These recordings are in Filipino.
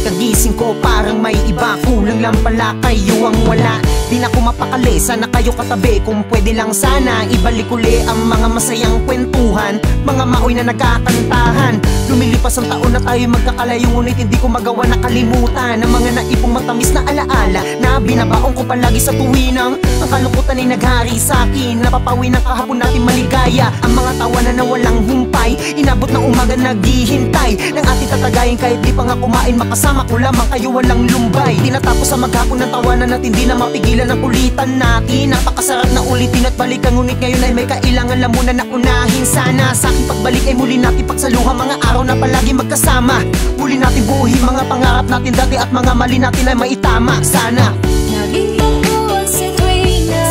pagkagising ko parang may iba. Kulang lang pala kayo ang wala. Di na ko mapakali, sana kayo katabi. Kung pwede lang sana ibalik uli ang mga masayang kwentuhan, mga maoy na nagkakantahan. Lumilipas ang taon na tayo magkakalayo, ngunit hindi ko magawa na kalimutan ang mga naipong matamis na alaala na binabaong ko palagi sa tuwinang ang kalungkutan ay naghari sa akin. Napapawi ng kahapon natin maligaya, ang mga tawanan na walang humpay. Inabot ng umaga naghihintay ng ating tatagayin, kahit di pa nga kumain makasama ko lamang kayo walang lumbay. Tinatapos sa maghapon ng tawanan natin, di na mapigilan ang kulitan natin. Napakasarap na ulitin at balikan, ngunit ngayon ay may kailangan lang muna na unahin. Sana sa aking pagbalik ay muli natin pagsaluhan mga araw na palagi magkasama. Muli natin buuhin mga pangarap natin dati at mga mali natin ay maitama. Sana naging tungkol sa tuwina,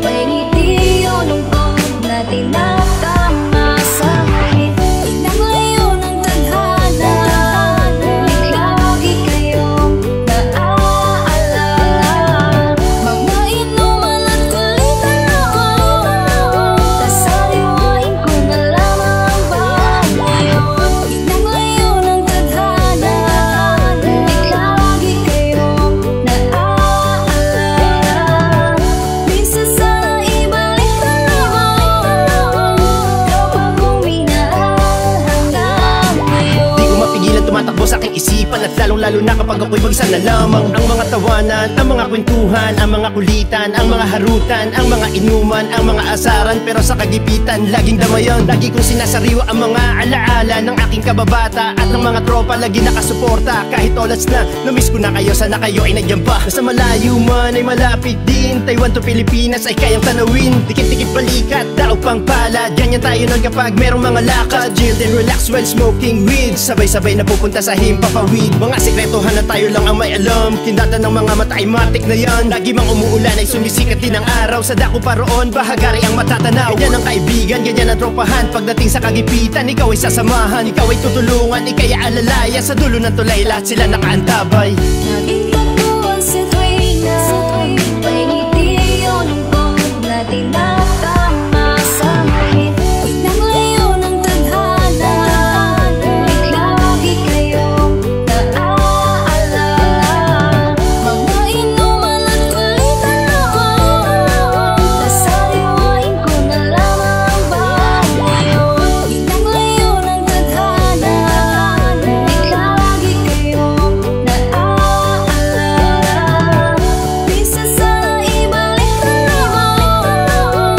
may ngiti o lungkot na tinatama sa akin. Pinanglayo ng tadhana, lagi kayong naaalala. Mga inuman at kulitan noon, sasaliwain ko na lamang ba ngayon. Pinanglayo ng tadhana, lagi kayong naaalala. Minsan sana ibalik na lang kapag kung minahal hanggang ngayon. Di ko mapigilan tumatakbo sa aking isipan, at lalong-lalo na kapag ako'y mag-isa na lamang. Ang mga tawanan, ang mga kwentuhan, ang mga kulitan, ang mga harutan, ang mga inuman, ang mga asaran. Pero sa kagipitan, laging damayan. Lagi kong sinasariwa ang mga alaala ng aking kababata at ng mga tropa lagi nakasuporta. Kahit oras na, namiss ko na kayo, sana kayo ay nandiyan pa. Nasa malayo man ay malapit din, Taiwan to Pilipinas ay kayang tanawin. Dikit-dikit balikat, daog pang palad, ganyan tayo nun kapag merong mga lakad. Chill and relax while smoking weed, sabay-sabay na pupunta sa himpapawid. Mga sekretohan na tayo lang ang may alam, kindata ng mga mata ay matik na yan. Lagi mang umuulan ay sumisikat din ang araw, sa dako pa roon, bahagari ang matatanaw. Ganyan ang kaibigan, ganyan ang tropahan, pagdating sa kagipitan, ikaw ay sasamahan. Ikaw ay tutulungan, ikay aalalayan, sa dulo ng tulay lahat sila nakaantabay. Naging tungkol sa tuwina, may ngiti o lungkot na tinatama sa akin. Pinanglayo ng tadhana, lagi kayong naaalala. Mga inuman at kulitan noon, sasaliwain ko na lamang ba ngayon. Pinanglayo ng tadhana, lagi kayong naaalala. Minsan sana ibalik na lang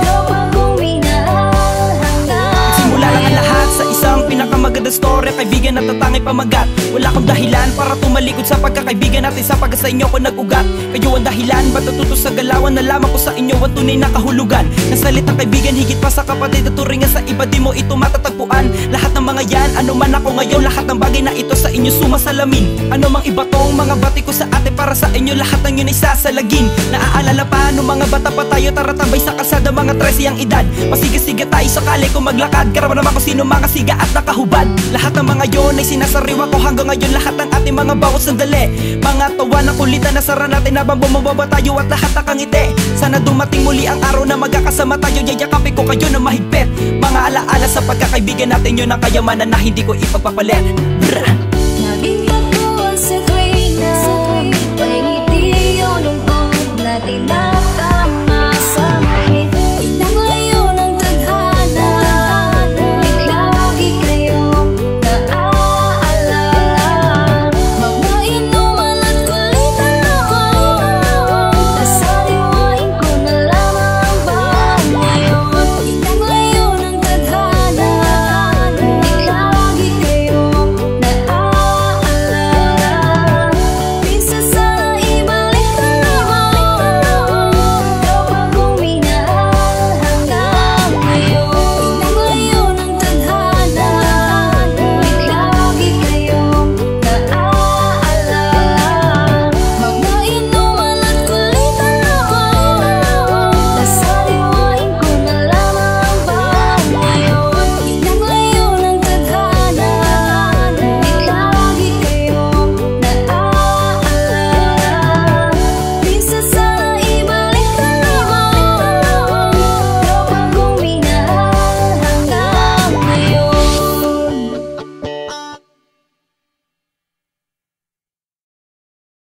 kapag kung minahal hanggang Simula lang ang lahat sa isang pinakamagandang story, kaibigan at tatangay pamagat. Wala akong dahilan para tumalikod sa pagkakaibigan natin, sapagkat sa inyo ko nag-ugat. Kayo ang dahilan, ba't natuto sa galawan? Nalaman ko sa inyo ang tunay na kahulugan ng salitang kaibigan, higit pa sa kapatid at turingan sa iba, di mo ito matatagpuan. Lahat ng mga yan, ano man ako ngayon, lahat ng bagay na ito sa inyo sumasalamin. Ano mang iba tong mga bati ko sa ate, para sa inyo lahat ng yun ay sasalagin. Naaalala pa nung mga bata pa tayo, tara-tabay sa kalsada, mga 13 ang edad. Pasiga-siga tayo sakali kung maglakad, karawan naman kung sino mga siga at nakahubad. Lahat ng mga yon ay sinasariwa ko hanggang ngayon, lahat ng ating mga bawat sandali. Mga tawa ng kulitan, nasara natin habang bumababa tayo at lahat nakangiti. Sana dumating muli ang araw na magkakasama tayo, yayakapin ko kayo na mahigpit. Mga alaala sa pagkakaibigan natin, yun ang kayamanan na hindi ko ipagpapalit.